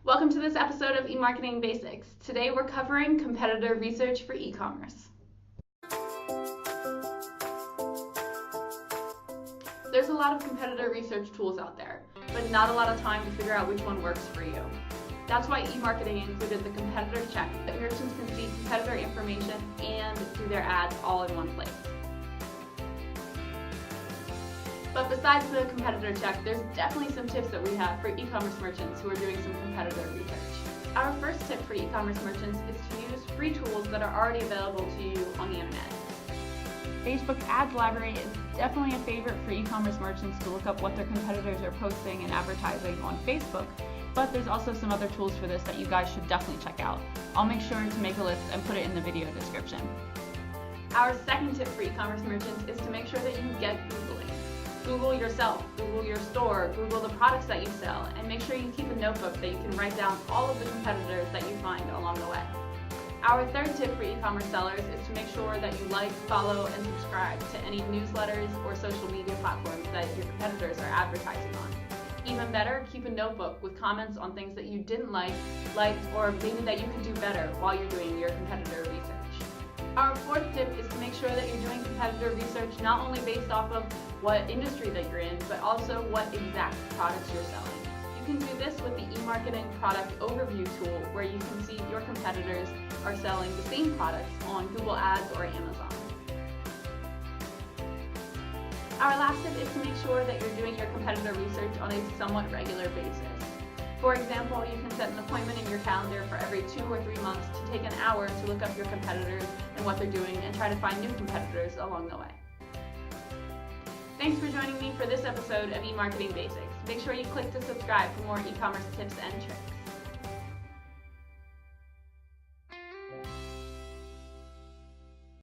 Welcome to this episode of eMarketing Basics. Today we're covering competitor research for e-commerce. There's a lot of competitor research tools out there, but not a lot of time to figure out which one works for you. That's why eMarketing included the competitor check, that merchants can see competitor information and do their ads all in one place. But besides the competitor check, there's definitely some tips that we have for e-commerce merchants who are doing some competitor research. Our first tip for e-commerce merchants is to use free tools that are already available to you on the internet. Facebook Ads Library is definitely a favorite for e-commerce merchants to look up what their competitors are posting and advertising on Facebook, but there's also some other tools for this that you guys should definitely check out. I'll make sure to make a list and put it in the video description. Our second tip for e-commerce merchants is to make sure that you get Googling. Google yourself, Google your store, Google the products that you sell, and make sure you keep a notebook that you can write down all of the competitors that you find along the way. Our third tip for e-commerce sellers is to make sure that you like, follow, and subscribe to any newsletters or social media platforms that your competitors are advertising on. Even better, keep a notebook with comments on things that you didn't like, or maybe that you could do better while you're doing your competitor research. Our fourth tip is to make sure that you're doing competitor research not only based off of what industry that you're in, but also what exact products you're selling. You can do this with the eMarketing product overview tool, where you can see your competitors are selling the same products on Google Ads or Amazon. Our last tip is to make sure that you're doing your competitor research on a somewhat regular basis. For example, you can set an appointment in your calendar for every 2 or 3 months to take an hour to look up your competitors and what they're doing and try to find new competitors along the way. Thanks for joining me for this episode of eMarketing Basics. Make sure you click to subscribe for more e-commerce tips and tricks.